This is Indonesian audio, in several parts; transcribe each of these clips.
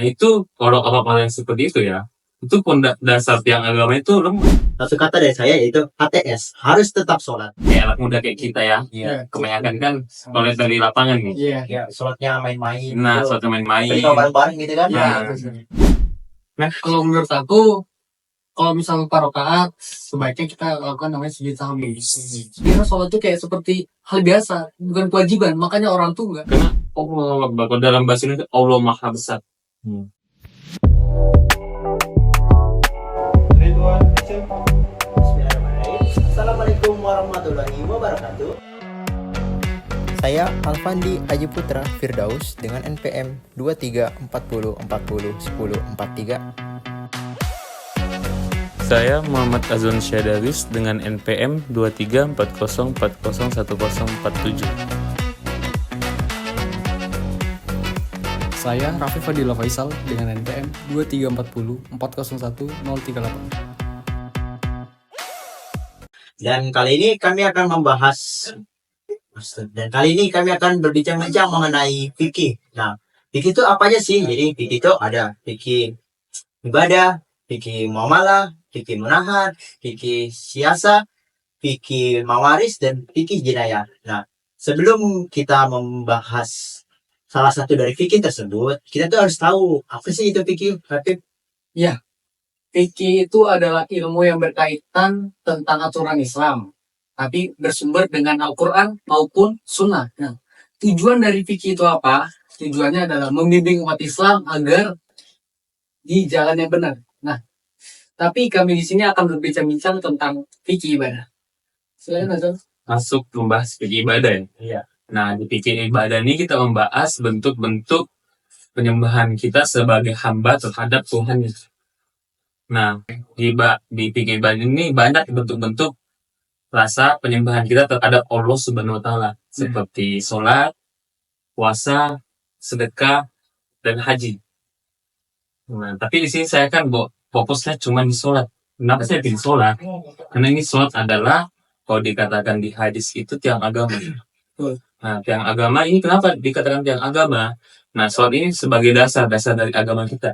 Nah itu kalau apa-apa yang seperti itu ya, itu pun dasar tiang agama itu lemah. Satu kata dari saya yaitu HTS, harus tetap sholat. Kayak anak muda kayak kita ya, Iya. kebanyakan kan kalau lihat dari lapangan nih. Iya, ya, sholatnya main-main. Nah, gitu. suatu main-main. Tapi kalau bareng-bareng gitu kan. Iya. Nah, kalau menurut aku, kalau misalnya 4 rakaat, sebaiknya kita lakukan namanya sujud sahwi. Karena sholat itu kayak seperti hal biasa, bukan kewajiban. Makanya orang tuh enggak. Karena Allah Akbar, kalau dalam bahasa Indonesia Allah Maha Besar. Assalamualaikum warahmatullahi wabarakatuh. Saya Alfandi Aji Putra Firdaus dengan NPM 2340401043. Saya Muhammad Azon Syadaris dengan NPM 2340401047. Saya Raffi Fadila Faisal dengan NPM 2340401038. Dan kali ini kami akan berbincang-bincang mengenai fikih. Nah, fikih itu apa aja sih? Jadi fikih itu ada fikih ibadah, fikih muamalah, fikih munahat, fikih siasa, fikih mawaris, dan fikih jinayah. Nah, sebelum kita membahas salah satu dari fikih tersebut, kita tuh harus tahu apa sih itu fikih, Habib? Fikih itu adalah ilmu yang berkaitan tentang aturan Islam, tapi bersumber dengan Al-Quran maupun Sunnah. Nah, tujuan dari fikih itu apa? Tujuannya adalah membimbing umat Islam agar di jalan yang benar. Nah, tapi kami di sini akan berbincang-bincang tentang fikih ibadah. Silakan Azal. Masuk membahas fikih ibadah ya. Iya. Nah, di fikih ibadah ini kita membahas bentuk-bentuk penyembahan kita sebagai hamba terhadap Tuhan. Nah, di fikih ibadah ini banyak bentuk-bentuk rasa penyembahan kita terhadap Allah Subhanahu wa taala, seperti sholat, puasa, sedekah, dan haji. Nah, tapi di sini saya kan fokusnya cuma di sholat. Kenapa saya pilih sholat? Karena ini sholat adalah, kalau dikatakan di hadis itu tiang agama. Nah, tiang agama ini kenapa dikatakan tiang agama? Nah, sholat ini sebagai dasar dari agama kita.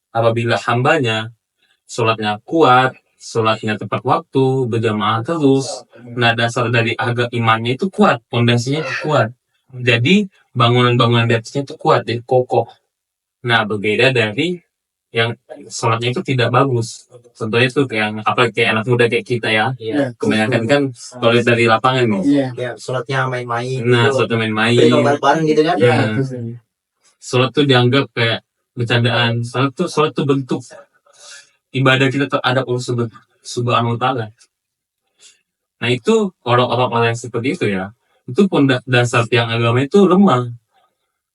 Apabila hambanya sholatnya kuat, sholatnya tepat waktu, berjamaah terus, nah dasar dari imannya itu kuat, fondasinya itu kuat. Jadi bangunan-bangunan di atasnya itu kuat, jadi kokoh. Nah, berbeda dari yang sholatnya itu tidak bagus. Contohnya itu kayak anak muda kayak kita ya. Iya. Kebanyakan kan kalau lihat dari lapangan nih. Ya, sholatnya main-main. Nah, gitu. sholat main-main. Tapi kalau bareng-bareng gitu kan. Ya. Sholat tuh dianggap kayak bercandaan. Sholat tuh bentuk ibadah kita terhadap Allah Subhanahu wa taala. Nah, itu kalau orang-orang yang seperti itu ya, itu pun dasar tiang agama itu lemah.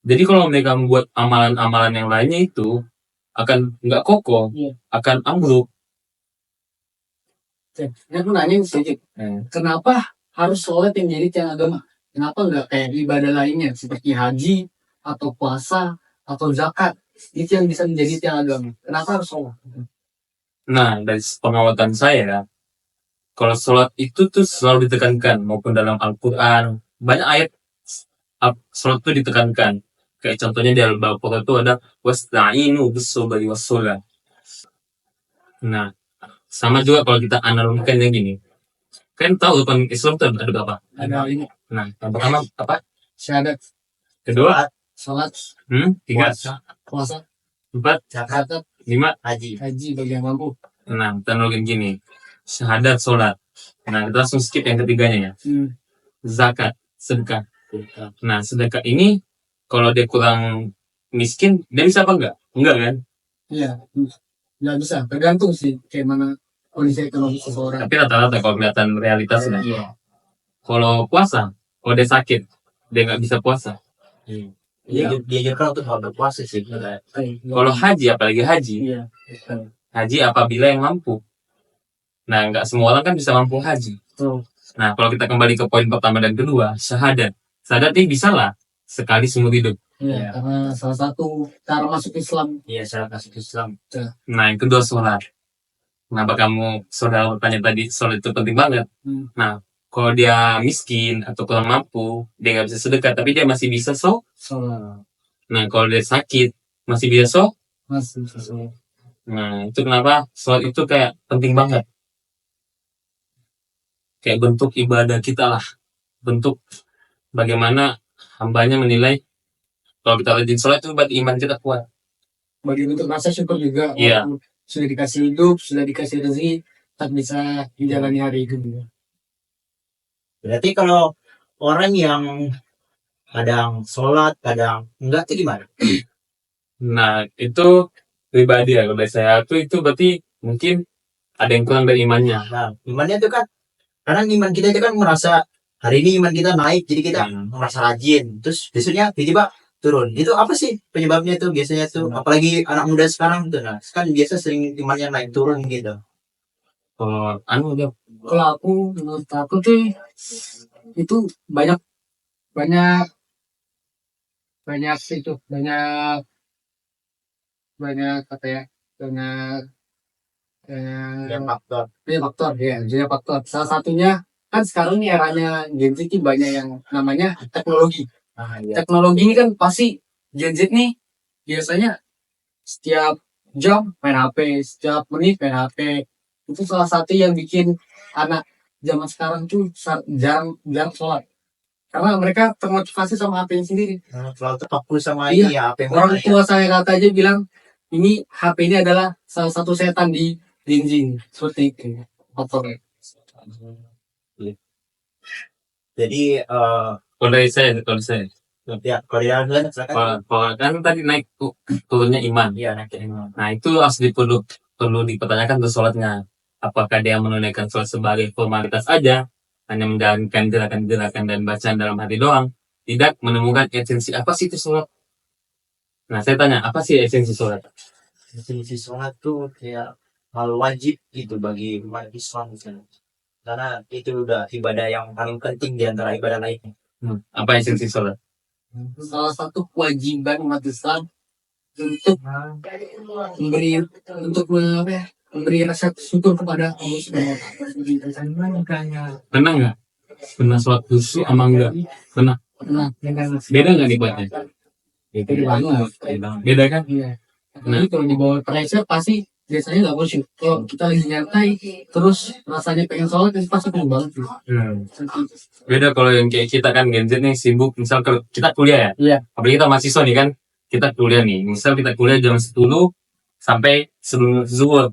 Jadi kalau mereka membuat amalan-amalan yang lainnya itu akan nggak kokoh, akan ambruk. Aku nanya sedikit, kenapa harus sholat yang jadi tiang agama? Kenapa nggak kayak ibadah lainnya seperti haji atau puasa atau zakat? Itu yang bisa menjadi tiang agama. Kenapa harus sholat? Nah, dari pengamatan saya, kalau sholat itu tuh selalu ditekankan, maupun dalam Al-Quran, banyak ayat sholat itu ditekankan. Kayak contohnya di Al-Baqarah itu ada wasta'inu bis-sabri was-shalah. Nah, sama juga kalau kita analogikan yang gini. Kan tahu kan Islam itu ada berapa? Ada ini, Nah, yang pertama apa? syahadat, Kedua, sholat, tiga, puasa, empat, zakat, lima, Haji. haji bagi yang mampu. Nah, kita analogikan gini. Syahadat, sholat. Nah, kita langsung skip yang ketiganya ya. Zakat, sedekah. Nah, sedekah ini kalau dia kurang miskin, dia bisa apa enggak? Enggak kan? Iya, nggak bisa. Tergantung sih kayak mana kondisi ekonomi seseorang. Tapi rata-rata kalau kelihatan realitasnya. Iya. Kalau puasa, kalau dia sakit, dia nggak bisa puasa. Diajarkan untuk hal berpuasa sih. Kalau haji, apalagi haji. Iya. Haji apabila yang mampu. Nah, nggak semua orang kan bisa mampu haji. Nah, kalau kita kembali ke poin pertama dan kedua, syahadat. Syahadat ini bisa lah sekali seumur hidup. Iya, karena salah satu cara masuk Islam. Iya, syarat masuk Islam. Nah, yang kedua sholat. Kenapa kamu saudara bertanya tadi sholat itu penting banget? Nah, kalau dia miskin atau kurang mampu, dia nggak bisa sedekah, tapi dia masih bisa Sholat. Nah, kalau dia sakit, masih biasa. masih sesuai. Nah, itu kenapa sholat itu kayak penting banget. Kayak bentuk ibadah kita lah. Bentuk bagaimana hambanya menilai kalau kita rajin sholat itu berarti iman kita kuat. Bagi bentuk rasa syukur juga. Iya. Walaupun sudah dikasih hidup, sudah dikasih rezeki, tak bisa menjalani hari itu juga. Berarti kalau orang yang kadang sholat, kadang enggak, itu gimana? Nah, itu pribadi ya. Kalau dari saya itu berarti mungkin ada yang kurang dari imannya. Nah, imannya itu kan, kadang iman kita itu kan merasa hari ini iman kita naik, jadi kita merasa rajin. Terus besoknya tiba-tiba turun. Itu apa sih penyebabnya tuh biasanya tuh? Apalagi anak muda sekarang tuh, nah, kan biasa sering imannya naik turun gitu. Kalau dia Kalau aku, menurut aku tuh itu banyak banyak banyak itu banyak banyak apa ya banyak Yang faktor. faktor ya banyak faktor. Salah satunya kan sekarang nih eranya Gen Z ini banyak yang namanya teknologi. Nah, iya. Teknologi ini kan pasti Gen Z nih biasanya setiap jam main HP, setiap menit main HP. Itu salah satu yang bikin anak zaman sekarang tuh jarang sholat. Karena mereka termotivasi sama HP sendiri. Terlalu terfokus sama Iya. ini ya, apa yang Orang mana ya? tua saya kata aja bilang, ini HP ini adalah salah satu setan di Gen Z. Seperti itu. Faktornya. Jadi, kalau dari saya, ya, kalau di dalam sana, silakan. kalau kan tadi naik turunnya iman. Iya, nanti ini. Nah, itu harus perlu dipertanyakan tuh sholatnya. Apakah dia menunaikan sholat sebagai formalitas aja, hanya menjalankan gerakan-gerakan dan bacaan dalam hati doang, tidak menemukan esensi apa sih itu sholat. Nah, saya tanya, apa sih esensi sholat? Definisi sholat tuh kayak hal wajib gitu bagi umat Islam misalnya. Karena itu udah ibadah yang paling penting di antara ibadah lainnya. Apa esensi sholat? Salah satu kewajiban umat Islam untuk memberi rasa syukur kepada Allah Subhanahu wa Ta'ala. Pernah nggak? Pernah sholat khusyuk sama enggak? Pernah. Nah, Beda nggak nikmatnya? Beda kan? iya. Nah, kalau di bawah pressure pasti biasanya nggak khusyuk. Kalau kita lagi nyantai, terus rasanya pengen sholat, itu pasti pengen banget. Beda kalau yang kayak kita kan Gen Z nih sibuk, misal kalau kita kuliah ya. Iya. Apalagi kita mahasiswa nih kan, kita kuliah nih. Misal kita kuliah jam 10 sampai sebelum zuhur.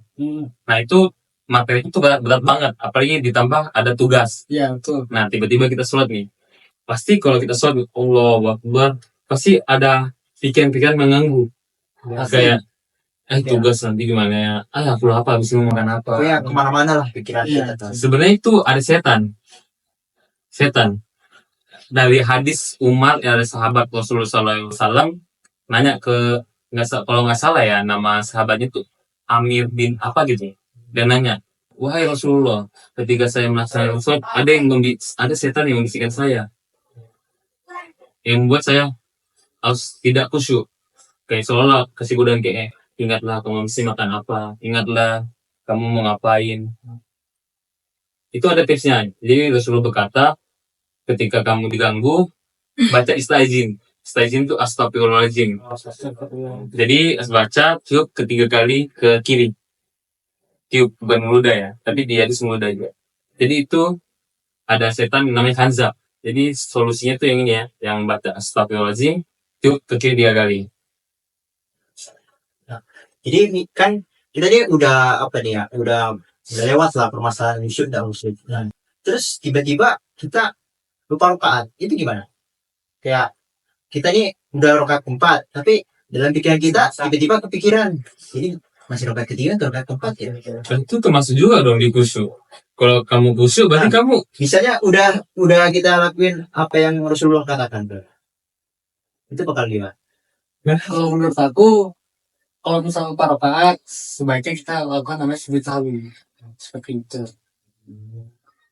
Nah itu materi itu berat banget. Apalagi ditambah ada tugas. Iya, betul. Nah tiba-tiba kita sholat nih. Pasti kalau kita sholat, Allahu Akbar, pasti ada pikiran-pikiran mengganggu. Kayak, tugas nanti gimana ya? Aku lapar, habis ini mau makan apa? Pokoknya kemana-mana lah pikiran Iya. kita tuh. Sebenarnya itu ada setan. Dari hadis Umar, ya ada sahabat Rasulullah SAW nanya ke, kalau nggak salah ya, nama sahabatnya tuh Amir bin apa gitu. Dan nanya, wahai Rasulullah, ketika saya melaksanakan sholat, ada setan yang membisikkan saya, yang membuat saya harus tidak khusyuk. Kayak seolah kasih godaan kayak, ingatlah kamu mesti makan apa, ingatlah kamu mau ngapain. Itu ada tipsnya. Jadi Rasulullah berkata, ketika kamu diganggu, baca isti'adzin. Isti'adzin itu astagfirullahaladzim. Jadi baca tiup ketiga kali ke kiri. Tiup bukan meludah ya, tapi dia itu meludah juga. Jadi itu ada setan namanya Hanzab. Jadi solusinya tuh yang ini ya, yang baca astagfirullahaladzim, tiup ke kiri 3 kali. Jadi ini kan kita ini udah apa nih ya, udah lewat lah permasalahan khusyuk dan khusyuk. Nah, terus tiba-tiba kita lupa rakaat, itu gimana? Kayak kita ini udah rakaat keempat, tapi dalam pikiran kita tiba-tiba kepikiran, jadi masih rakaat ketiga atau rakaat keempat ya? Itu termasuk juga dong di khusyuk. Kalau kamu khusyuk berarti kamu Misalnya udah kita lakuin apa yang Rasulullah katakan tuh, itu bakal gimana? Kalau menurut aku, kalau misalnya 4 rakaat, sebaiknya kita lakukan namanya sujud sahwi. Seperti itu.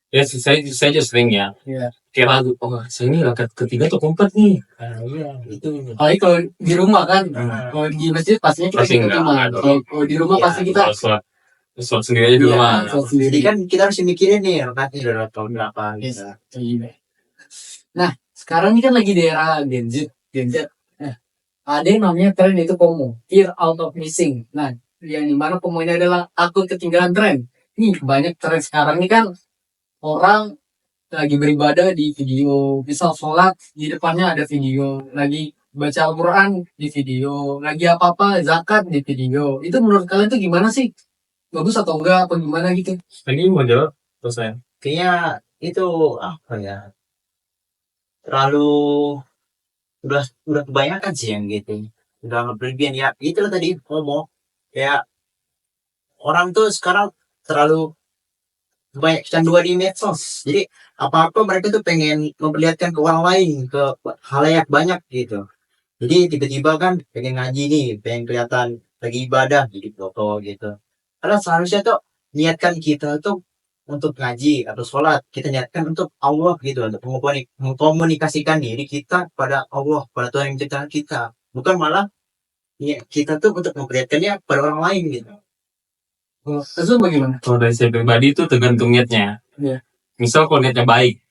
ya saya juga sering ya. Iya. Kayak ragu, saya ini rakaat ketiga atau keempat nih. Iya, itu. Apalagi kalau di rumah kan, kalau di masjid pastinya kita Pasti ikut enggak. imam. Kalau di rumah Iya. pasti kita Kalau sholat sendiri aja di Iya, rumah. sholat sendiri. Jadi kan kita harus mikirin nih rakaatnya udah tahun berapa Yes. gitu. Nah, sekarang ini kan lagi di era Gen Z. Ada yang namanya tren itu FOMO, fear out of missing. Nah, yang dimana FOMO ini adalah aku ketinggalan tren. Nih, banyak tren sekarang ini kan orang lagi beribadah di video, misal sholat di depannya ada video, lagi baca Al-Quran di video, lagi apa-apa zakat di video. Itu menurut kalian tuh gimana sih? Bagus atau enggak? Apa gimana gitu? Ini mau jawab terus saya. Kayaknya itu apa ya, terlalu udah kebanyakan sih yang gitu, udah berlebihan ya. Itu tadi ngomong kayak orang tuh sekarang terlalu banyak kecanduan di medsos. Jadi apa-apa mereka tuh pengen memperlihatkan ke orang lain, ke halayak banyak gitu. Jadi tiba-tiba kan pengen ngaji nih, pengen kelihatan lagi ibadah jadi foto gitu. Karena seharusnya tuh niatkan kita tuh untuk ngaji atau sholat, kita niatkan untuk Allah gitu, untuk mengkomunikasikan diri kita pada Allah, pada Tuhan yang menciptakan kita. Bukan malah ya, kita tuh untuk memperlihatkannya pada orang lain gitu. Itu bagaimana? Kalau dari saya pribadi itu tergantung niatnya. Iya. Misal kalau niatnya baik,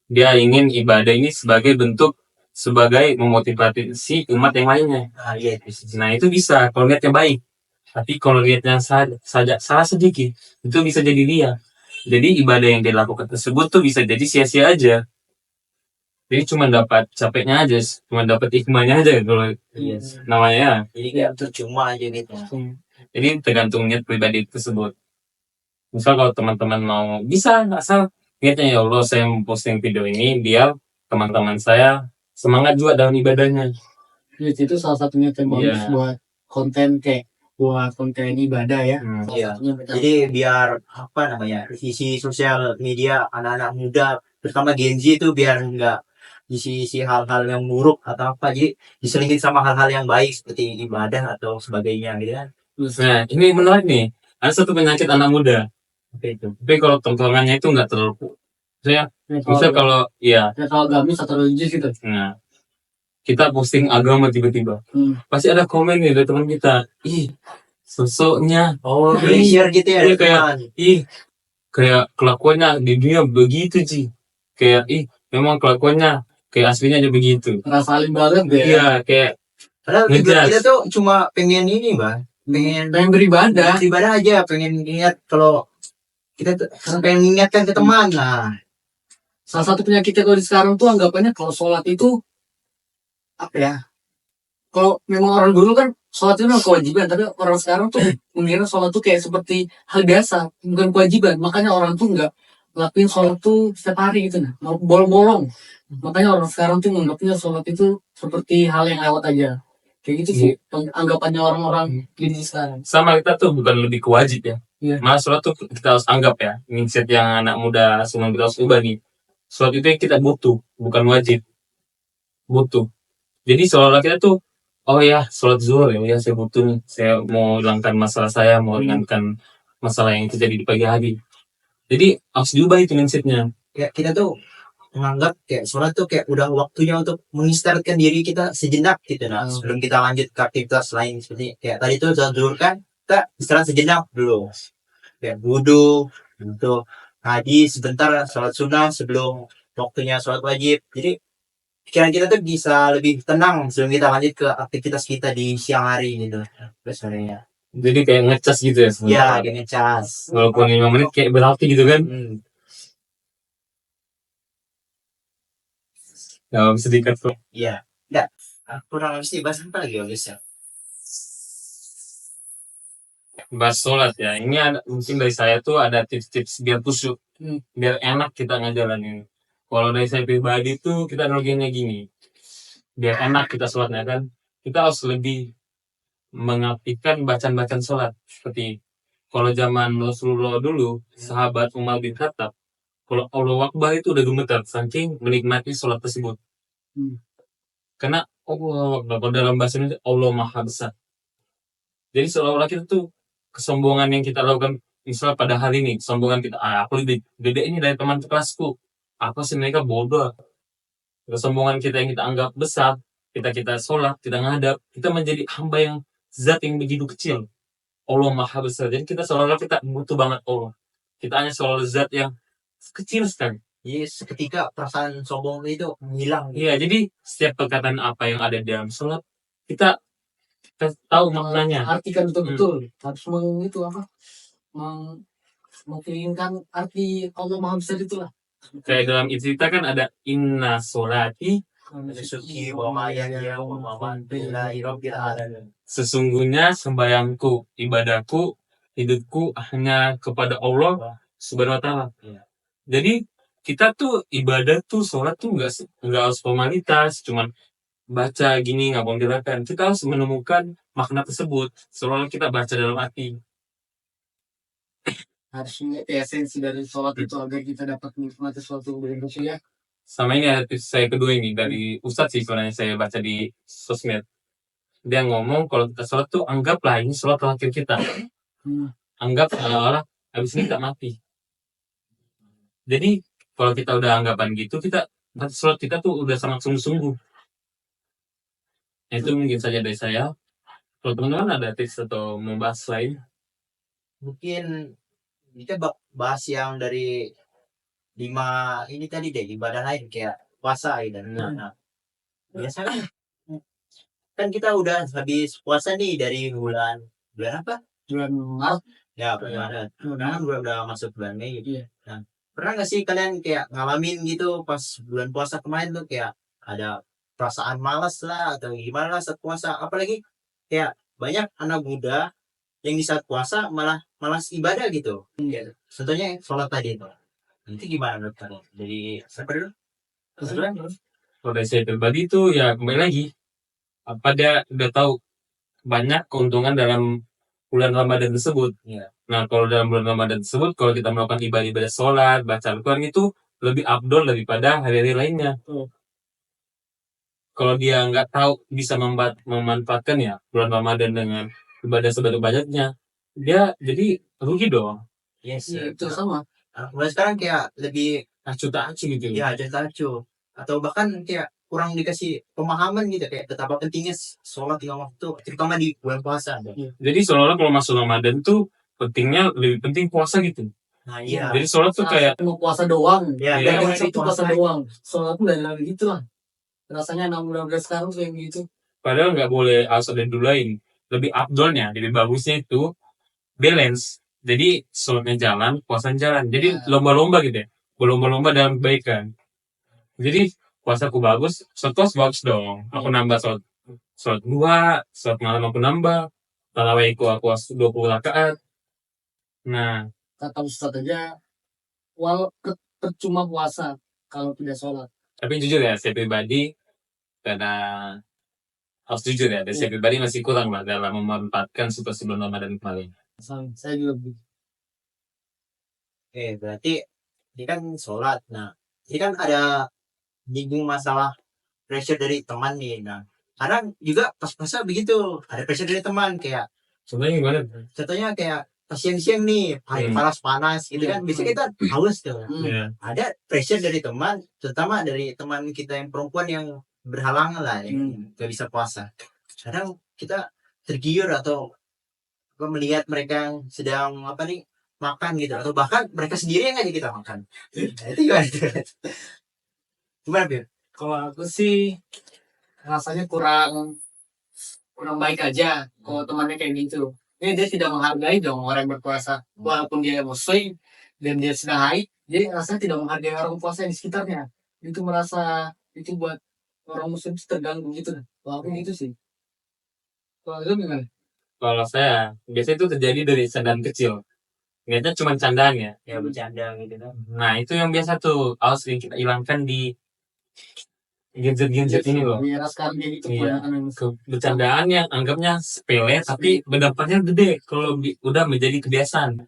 dia ingin ibadah ini sebagai bentuk, sebagai memotivasi umat yang lainnya. Nah, iya itu sih. Nah itu bisa kalau niatnya baik. Tapi kalau niatnya salah sedikit, itu bisa jadi dia. Jadi ibadah yang dia lakukan tersebut tuh bisa jadi sia-sia aja. Jadi cuma dapat capeknya aja, cuma dapat hikmahnya aja kalau Iya. namanya. Jadi kayak percuma aja gitu. Jadi tergantung niat pribadi tersebut. Misal kalau teman-teman mau, bisa asal niatnya ya Allah saya memposting video ini biar teman-teman saya semangat juga dalam ibadahnya. Itu salah satunya yang bagus Iya. buat konten kayak buat konten ibadah ya. Salah Iya. satunya betul. Jadi biar apa namanya, isi sosial media anak-anak muda, terutama Gen Z itu biar nggak isi hal-hal yang buruk atau apa, jadi diselingin sama hal-hal yang baik seperti ibadah atau sebagainya gitu kan. Nah ini menarik nih, ada satu penyakit anak muda. Apa itu? Tapi kalau tongkrongannya itu nggak terlalu, saya Ya, bisa kalau ya, kalau gamis atau religius gitu. nah kita posting agama tiba-tiba, pasti ada komen nih dari teman kita, ih sosoknya, Oh, share gitu ya. Iya, kayak teman. kayak kelakuannya di dunia begitu sih, kayak memang kelakuannya kayak aslinya aja begitu. Ngerasain banget deh. Iya kayak Padahal Ngejudge. kita tuh cuma pengen ini, Bang. Pengen beribadah. Ibadah aja, pengen ingat kalau kita tuh pengen mengingatkan ke teman. Nah, Salah satu penyakitnya kalau di sekarang tuh anggapannya kalau sholat itu apa ya? Kalau memang orang dulu kan sholat itu adalah kewajiban, tapi orang sekarang tuh mengira sholat tuh kayak seperti hal biasa, bukan kewajiban. Makanya orang tuh nggak ngelakuin sholat tuh setiap hari gitu, nah, bolong-bolong. Makanya orang sekarang tuh menganggapnya sholat itu seperti hal yang lewat aja. Kayak gitu sih anggapannya orang-orang di sekarang. sama kita tuh bukan lebih ke wajib ya. Iya. Malah sholat tuh kita harus anggap ya, mindset yang anak muda semua kita harus ubah nih. Sholat itu yang kita butuh, bukan wajib. Butuh. Jadi seolah-olah kita tuh, oh ya sholat zuhur ya saya butuh nih, saya mau hilangkan masalah saya, mau ringankan masalah yang terjadi di pagi hari. Jadi harus diubah itu mindsetnya. kayak kita tuh menganggap kayak sholat tuh kayak udah waktunya untuk mengistirahatkan diri kita sejenak gitu. Nah, sebelum kita lanjut ke aktivitas lain seperti kayak tadi tuh sholat zuhur kan, kita istirahat sejenak dulu. Kayak wudu, untuk ngaji sebentar, sholat sunnah sebelum waktunya sholat wajib. Jadi pikiran kita tuh bisa lebih tenang sebelum kita lanjut ke aktivitas kita di siang hari gitu. Sebenarnya. Jadi kayak ngecas gitu ya. Ya, kayak ngecas. Walaupun 5 menit kayak berarti gitu kan. Ya bisa dikat kok. Iya. Enggak. Kurang lebih sih bahas apa lagi ya guys ya? Bahas sholat ya. Ini ada mungkin dari saya tuh ada tips-tips biar khusyuk, biar enak kita ngejalanin. Kalau dari saya pribadi tuh kita analoginya gini, biar enak kita sholatnya kan, kita harus lebih mengaktifkan bacaan-bacaan sholat. Seperti kalau zaman Rasulullah dulu, sahabat Umar bin Khattab, kalau Allahu Akbar itu udah gemetar saking menikmati sholat tersebut. Karena Allah Akbar, kalau dalam bahasa Indonesia Allah Maha Besar. Jadi seolah-olah kita tuh kesombongan yang kita lakukan, misalnya pada hari ini, kesombongan kita, aku lebih gede ini dari teman kelasku, apa sih mereka bodoh. Kesombongan kita yang kita anggap besar, kita sholat, kita ngadap, kita menjadi hamba yang zat yang begitu kecil. Allah Maha Besar. Jadi kita seolah-olah kita butuh banget Allah. Kita hanya seolah zat yang kecil sekali. Yes, ketika perasaan sombong itu hilang. Iya, jadi setiap perkataan apa yang ada di dalam sholat, kita tahu maknanya. Artikan betul-betul. Harus menginginkan arti Allah Maha Besar itulah. Kayak dalam cerita kan ada inna sholati, Suki wa ma'yaya wa mamatillahi rabbil alamin. sesungguhnya sembayangku, ibadahku, hidupku hanya kepada Allah Subhanahu wa taala. Iya. Jadi kita tuh ibadah tuh sholat tuh nggak harus formalitas, cuman baca gini nggak gerakan. Kita harus menemukan makna tersebut. Soalnya kita baca dalam hati. Harus mengerti esensi dari sholat itu agar kita dapat menikmati suatu bentuk ya. Sama ini ada tips saya kedua ini dari Ustadz sih sebenarnya saya baca di sosmed. Dia ngomong kalau kita sholat tuh anggaplah ini sholat terakhir kita. Anggap seolah-olah habis ini kita mati. Jadi kalau kita udah anggapan gitu, kita sholat kita tuh udah sangat sungguh-sungguh. Itu mungkin saja dari saya. Kalau teman-teman ada tips atau mau bahas lain? Mungkin kita bahas yang dari 5 ini tadi deh, ibadah lain kayak puasa dan biasanya kan kita udah habis puasa nih dari bulan apa? Bulan Maret. Ya, bulan Maret. Kan udah masuk bulan Mei gitu. Iya. Nah, pernah gak sih kalian kayak ngalamin gitu pas bulan puasa kemarin tuh kayak ada perasaan malas lah atau gimana lah saat puasa, apalagi kayak banyak anak muda yang di saat puasa malah malas ibadah gitu. Ya, contohnya sholat tadi itu. Nanti gimana menurut kalian? Jadi siapa dulu? Kalau dari saya pribadi itu ya kembali lagi. Apa dia udah tahu banyak keuntungan dalam bulan Ramadan tersebut. Iya. Nah kalau dalam bulan Ramadan tersebut, kalau kita melakukan ibadah sholat, baca Al-Quran itu lebih abdol daripada hari-hari lainnya. Kalau dia nggak tahu bisa memanfaatkan ya bulan Ramadan dengan ibadah sebanyak-banyaknya, dia jadi rugi dong. Yes. Iya, itu sama. Mulai sekarang kayak lebih Acu-acu gitu. ya ada tacu atau bahkan kayak kurang dikasih pemahaman gitu kayak betapa pentingnya sholat 5 waktu terutama di bulan puasa. Jadi seolah-olah kalau masuk Ramadan tuh pentingnya lebih penting puasa gitu. Nah iya. Jadi sholat tuh kayak Mau puasa doang. Ya, Iya. Yang itu puasa doang. Sholat pun dari gitu lah. Rasanya anak muda sekarang tuh yang gitu. padahal nggak boleh harus ada dulu lain. Lebih abdolnya, lebih bagusnya itu balance. Jadi sholatnya jalan, puasanya jalan. Jadi lomba-lomba gitu ya. Berlomba-lomba dalam kebaikan. Jadi puasaku bagus, sholat bagus dong. Aku nambah sholat 2, sholat malam aku nambah. Tarawihku aku 20 rakaat. Nah, Kata Ustaz aja, percuma puasa kalau tidak sholat. tapi jujur ya, saya pribadi karena harus jujur ya, saya pribadi masih kurang lah dalam memanfaatkan sebelum Ramadan kemarin. Saya juga begitu. Oke, berarti ini kan sholat. Nah, ini kan ada nyinggung masalah pressure dari teman nih. Nah, kadang juga pas puasa begitu, ada pressure dari teman kayak Sebenarnya gimana? contohnya kayak pas siang-siang nih, panas gitu kan. Biasanya kita haus tuh. Ya. Ada pressure dari teman, terutama dari teman kita yang perempuan yang berhalangan lah, yang gak bisa puasa. Kadang kita tergiur atau melihat mereka yang sedang makan gitu, atau bahkan mereka sendiri yang ngajak kita makan. Nah, itu gimana tuh? Gimana, Bir? Kalau aku sih rasanya kurang baik aja kalau temannya kayak gitu. Ini dia tidak menghargai dong orang yang berpuasa. Walaupun dia muslim dan dia sedang haid, dia rasanya tidak menghargai orang puasa di sekitarnya. Itu merasa itu buat orang muslim terganggu gitu. Walaupun itu sih. Kalau itu gimana? Kalau saya, biasanya itu terjadi dari candaan kecil. Niatnya cuma candaan ya. Ya bercanda gitu kan. Nah, itu yang biasa tuh harus kita hilangkan di gadget ini loh. Biar sekarang dia gitu. Iya. Bercandaan yang anggapnya sepele tapi berdampaknya gede kalau udah menjadi kebiasaan.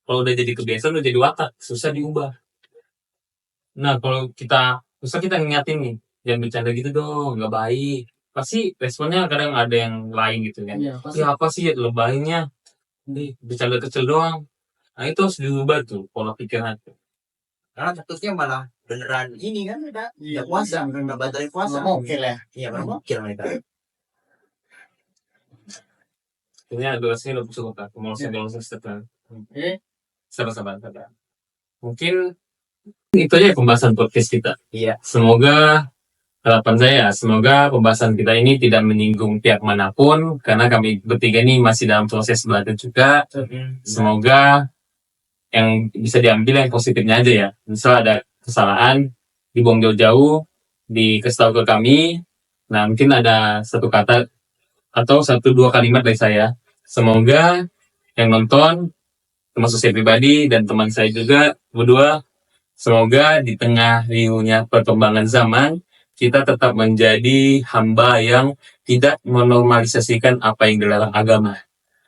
Kalau udah jadi kebiasaan, udah jadi watak, susah diubah. Nah, kalau kita ngingatin nih, jangan bercanda gitu dong, nggak baik. Pasti responnya kadang ada yang lain gitu kan. Iya, pasti. Ya apa sih lebaynya? Bercanda kecil doang. Nah, itu harus diubah tuh pola pikiran. Karena takutnya malah beneran ini kan udah puasa, udah batalin puasa. Oke lah. Iya, bener mokil mereka. Ini durasinya udah cukup lah. Mau langsung setelah. Sabar. Mungkin itu aja pembahasan podcast kita. Iya. Semoga harapan saya semoga pembahasan kita ini tidak menyinggung pihak manapun karena kami bertiga ini masih dalam proses belajar juga. Semoga yang bisa diambil yang positifnya aja ya. Misal ada kesalahan dibuang jauh-jauh, dikasih tahu ke kami. Nah, mungkin ada satu kata atau 1-2 kalimat dari saya. Semoga yang nonton, termasuk saya pribadi dan teman saya juga berdua, semoga di tengah riuhnya perkembangan zaman, kita tetap menjadi hamba yang tidak menormalisasikan apa yang dilarang agama.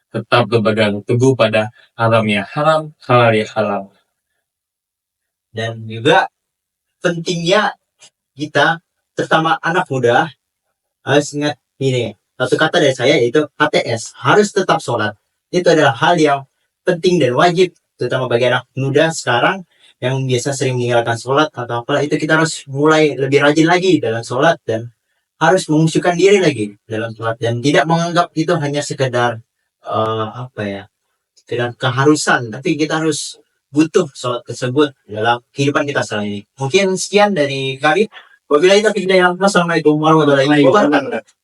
Tetap berpegang teguh pada haram ya haram, halal ya halal. Dan juga pentingnya kita, terutama anak muda, harus ingat ini. Satu kata dari saya yaitu HTS, harus tetap sholat. Itu adalah hal yang penting dan wajib, terutama bagi anak muda sekarang yang biasa sering meninggalkan sholat atau apa. Itu kita harus mulai lebih rajin lagi dalam sholat dan harus mengusyukkan diri lagi dalam sholat dan tidak menganggap itu hanya sekedar sekedar keharusan, tapi kita harus butuh sholat tersebut dalam kehidupan kita sekarang ini. Mungkin sekian dari kami. Wabillahi taufiq wal hidayah. Wassalamualaikum warahmatullahi wabarakatuh.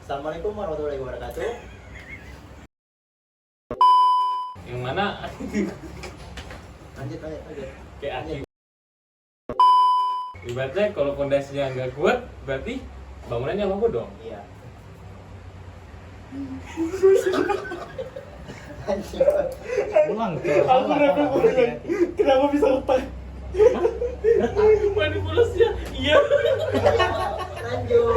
Assalamualaikum warahmatullahi wabarakatuh. Yang mana Lanjut. kayak aki. Ibaratnya kalau fondasinya nggak kuat, berarti bangunannya apa dong? Iya. Kenapa bisa lepas? Manipulasinya, iya. Lanjut.